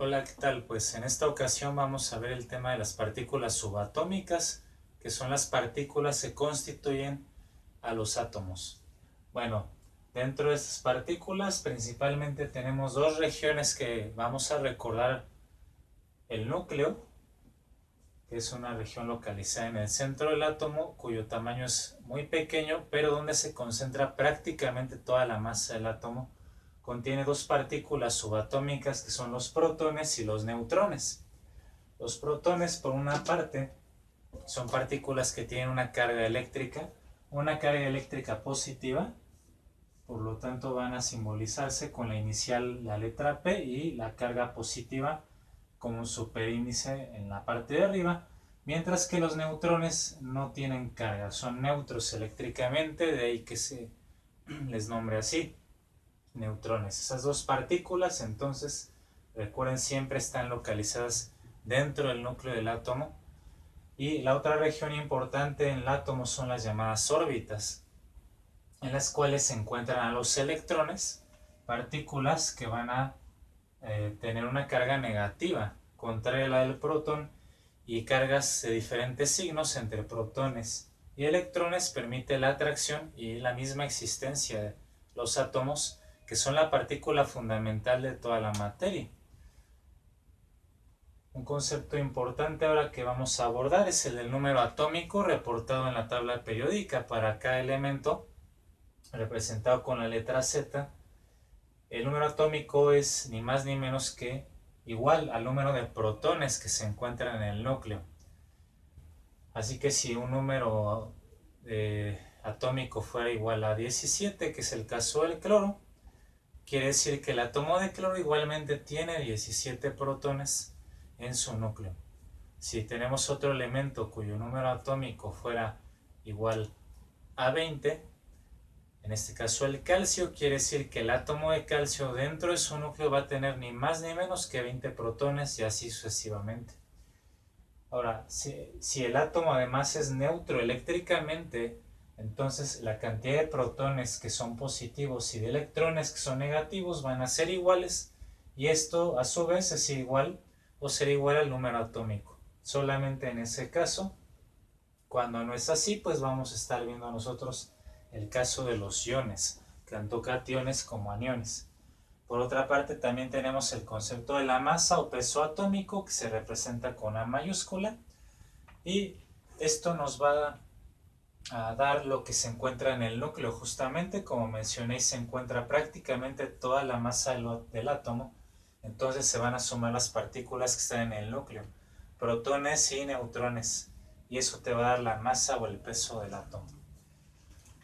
Hola, ¿qué tal? Pues en esta ocasión vamos a ver el tema de las partículas subatómicas, que son las partículas que constituyen a los átomos. Bueno, dentro de estas partículas principalmente tenemos dos regiones que vamos a recordar: el núcleo, que es una región localizada en el centro del átomo, cuyo tamaño es muy pequeño, pero donde se concentra prácticamente toda la masa del átomo. Contiene dos partículas subatómicas que son los protones y los neutrones. Los protones, por una parte, son partículas que tienen una carga eléctrica positiva, por lo tanto van a simbolizarse con la inicial, la letra P, y la carga positiva como un superíndice en la parte de arriba, mientras que los neutrones no tienen carga, son neutros eléctricamente, de ahí que se les nombre así, neutrones. Esas dos partículas, entonces, recuerden, siempre están localizadas dentro del núcleo del átomo. Y la otra región importante en el átomo son las llamadas órbitas, en las cuales se encuentran a los electrones, partículas que van a tener una carga negativa, contraria a la del protón, y cargas de diferentes signos entre protones y electrones permite la atracción y la misma existencia de los átomos, que son la partícula fundamental de toda la materia. Un concepto importante ahora que vamos a abordar es el del número atómico reportado en la tabla periódica para cada elemento, representado con la letra Z. El número atómico es ni más ni menos que igual al número de protones que se encuentran en el núcleo. Así que si un número atómico fuera igual a 17, que es el caso del cloro, quiere decir que el átomo de cloro igualmente tiene 17 protones en su núcleo. Si tenemos otro elemento cuyo número atómico fuera igual a 20, en este caso el calcio, quiere decir que el átomo de calcio dentro de su núcleo va a tener ni más ni menos que 20 protones, y así sucesivamente. Ahora, si el átomo además es neutro eléctricamente, entonces la cantidad de protones que son positivos y de electrones que son negativos van a ser iguales, y esto a su vez es igual o será igual al número atómico. Solamente en ese caso. Cuando no es así, pues vamos a estar viendo nosotros el caso de los iones, tanto cationes como aniones. Por otra parte, también tenemos el concepto de la masa o peso atómico, que se representa con A mayúscula, y esto nos va a dar lo que se encuentra en el núcleo. Justamente, como mencioné, se encuentra prácticamente toda la masa del átomo, entonces se van a sumar las partículas que están en el núcleo, protones y neutrones, y eso te va a dar la masa o el peso del átomo.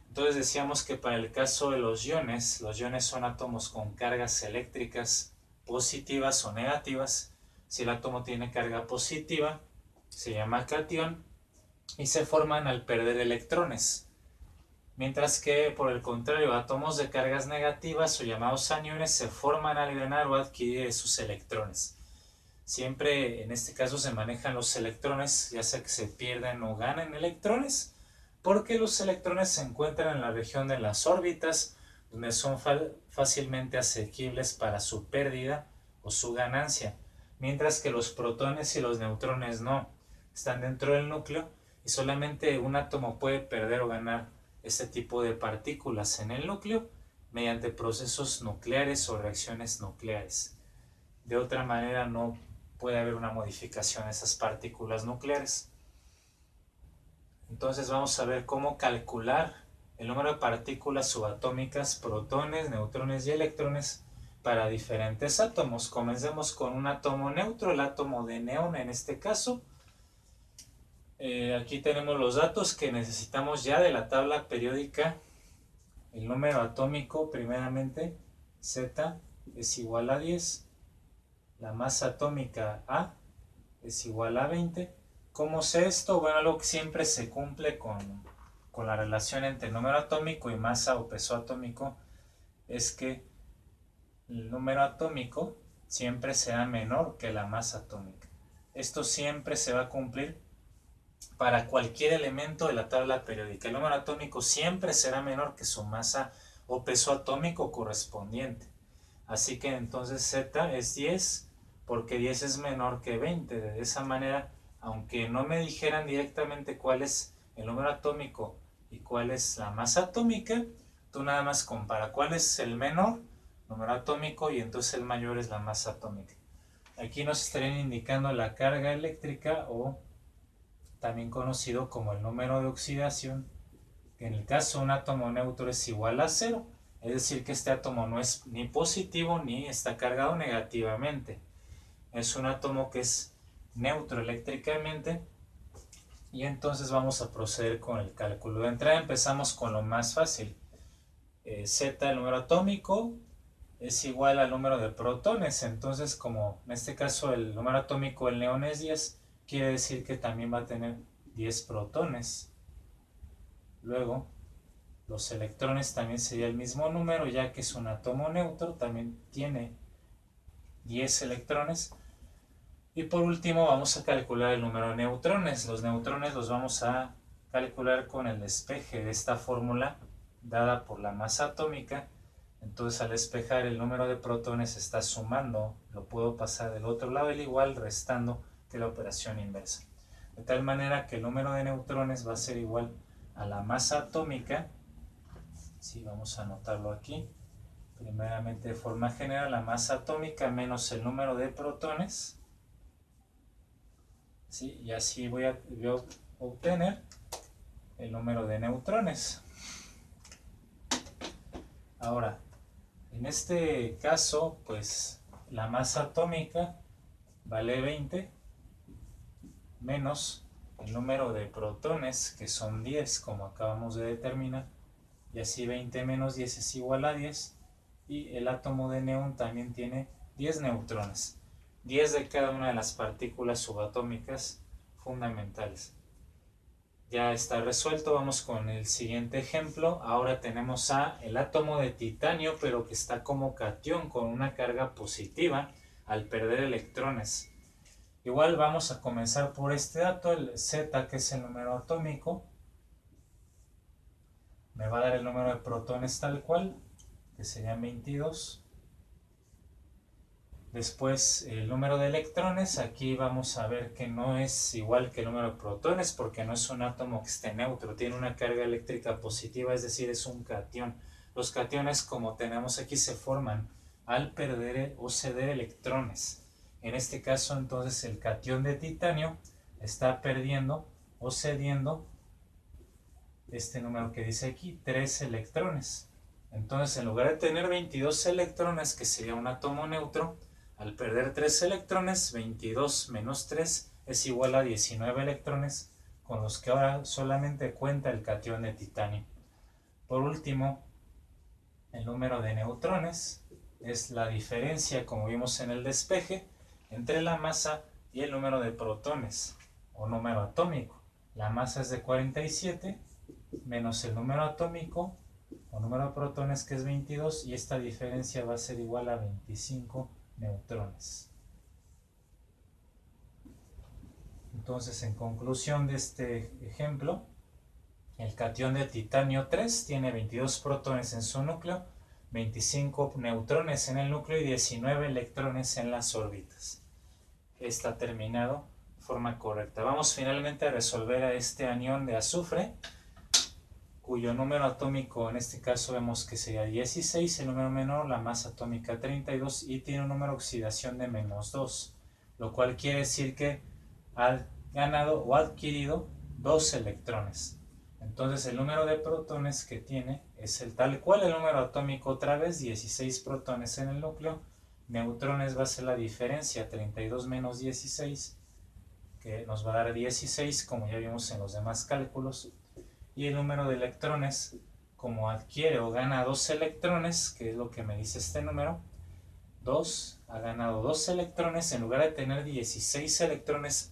Entonces decíamos que para el caso de los iones son átomos con cargas eléctricas positivas o negativas. Si el átomo tiene carga positiva, se llama catión y se forman al perder electrones. Mientras que, por el contrario, átomos de cargas negativas o llamados aniones se forman al ganar o adquirir sus electrones. Siempre en este caso se manejan los electrones, ya sea que se pierdan o ganen electrones, porque los electrones se encuentran en la región de las órbitas, donde son fácilmente asequibles para su pérdida o su ganancia, mientras que los protones y los neutrones no, están dentro del núcleo, y solamente un átomo puede perder o ganar este tipo de partículas en el núcleo mediante procesos nucleares o reacciones nucleares. De otra manera no puede haber una modificación de esas partículas nucleares. Entonces vamos a ver cómo calcular el número de partículas subatómicas, protones, neutrones y electrones para diferentes átomos. Comencemos con un átomo neutro, el átomo de neón en este caso. Aquí tenemos los datos que necesitamos ya de la tabla periódica. El número atómico, primeramente, Z es igual a 10. La masa atómica A es igual a 20. ¿Cómo sé esto? Bueno, algo que siempre se cumple con la relación entre número atómico y masa o peso atómico es que el número atómico siempre será menor que la masa atómica. Esto siempre se va a cumplir para cualquier elemento de la tabla periódica. El número atómico siempre será menor que su masa o peso atómico correspondiente. Así que entonces Z es 10 porque 10 es menor que 20. De esa manera, aunque no me dijeran directamente cuál es el número atómico y cuál es la masa atómica, tú nada más compara cuál es el menor número atómico y entonces el mayor es la masa atómica. Aquí nos estarían indicando la carga eléctrica, o también conocido como el número de oxidación, que en el caso de un átomo neutro es igual a 0, es decir que este átomo no es ni positivo ni está cargado negativamente. Es un átomo que es neutro eléctricamente, y entonces vamos a proceder con el cálculo. De entrada empezamos con lo más fácil. Z, el número atómico, es igual al número de protones. Entonces, como en este caso el número atómico del neón es 10, quiere decir que también va a tener 10 protones. Luego, los electrones también sería el mismo número, ya que es un átomo neutro, también tiene 10 electrones. Y por último vamos a calcular el número de neutrones. Los neutrones los vamos a calcular con el despeje de esta fórmula dada por la masa atómica. Entonces al despejar el número de protones está sumando, lo puedo pasar del otro lado del igual restando, que la operación inversa. De tal manera que el número de neutrones va a ser igual a la masa atómica. Sí, vamos a anotarlo aquí. Primeramente de forma general, la masa atómica menos el número de protones. ¿Sí? Y así voy a obtener el número de neutrones. Ahora, en este caso, pues la masa atómica vale 20 menos el número de protones, que son 10, como acabamos de determinar. Y así 20 menos 10 es igual a 10. Y el átomo de neón también tiene 10 neutrones. 10 de cada una de las partículas subatómicas fundamentales. Ya está resuelto, vamos con el siguiente ejemplo. Ahora tenemos el átomo de titanio, pero que está como catión con una carga positiva al perder electrones. Igual vamos a comenzar por este dato, el Z, que es el número atómico. Me va a dar el número de protones tal cual, que serían 22. Después el número de electrones, aquí vamos a ver que no es igual que el número de protones porque no es un átomo que esté neutro, tiene una carga eléctrica positiva, es decir, es un catión. Los cationes, como tenemos aquí, se forman al perder o ceder electrones. En este caso, entonces, el catión de titanio está perdiendo o cediendo este número que dice aquí, 3 electrones. Entonces, en lugar de tener 22 electrones, que sería un átomo neutro, al perder 3 electrones, 22 menos 3 es igual a 19 electrones, con los que ahora solamente cuenta el catión de titanio. Por último, el número de neutrones es la diferencia, como vimos en el despeje, entre la masa y el número de protones, o número atómico. La masa es de 47, menos el número atómico, o número de protones, que es 22, y esta diferencia va a ser igual a 25 neutrones. Entonces, en conclusión de este ejemplo, el catión de titanio 3 tiene 22 protones en su núcleo, 25 neutrones en el núcleo y 19 electrones en las órbitas. Está terminado de forma correcta. Vamos finalmente a resolver a este anión de azufre, cuyo número atómico en este caso vemos que sería 16, el número menor, la masa atómica 32, y tiene un número de oxidación de menos 2, lo cual quiere decir que ha ganado o adquirido 2 electrones. Entonces el número de protones que tiene es el tal cual el número atómico, otra vez 16 protones en el núcleo, neutrones va a ser la diferencia, 32 menos 16, que nos va a dar 16, como ya vimos en los demás cálculos. Y el número de electrones, como adquiere o gana 2 electrones, que es lo que me dice este número, 2, ha ganado 2 electrones, en lugar de tener 16 electrones,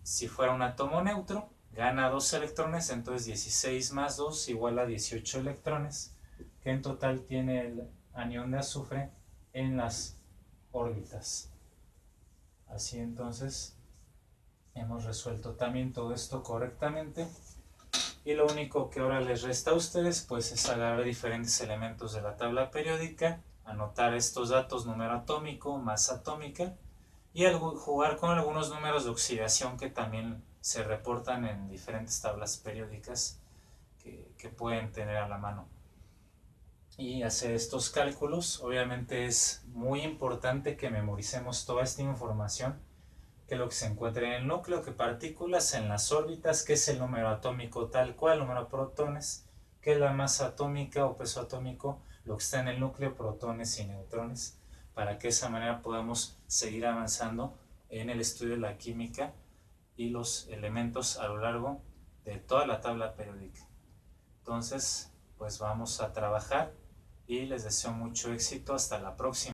si fuera un átomo neutro, gana 2 electrones, entonces 16 más 2 igual a 18 electrones, que en total tiene el anión de azufre en las órbitas. Así entonces, hemos resuelto también todo esto correctamente. Y lo único que ahora les resta a ustedes pues es agarrar diferentes elementos de la tabla periódica, anotar estos datos, número atómico, masa atómica, y jugar con algunos números de oxidación que también se reportan en diferentes tablas periódicas que pueden tener a la mano. Y hacer estos cálculos. Obviamente es muy importante que memoricemos toda esta información, que lo que se encuentra en el núcleo, que partículas en las órbitas, que es el número atómico tal cual, número de protones, que es la masa atómica o peso atómico, lo que está en el núcleo, protones y neutrones, para que de esa manera podamos seguir avanzando en el estudio de la química y los elementos a lo largo de toda la tabla periódica. Entonces, pues vamos a trabajar y les deseo mucho éxito. Hasta la próxima.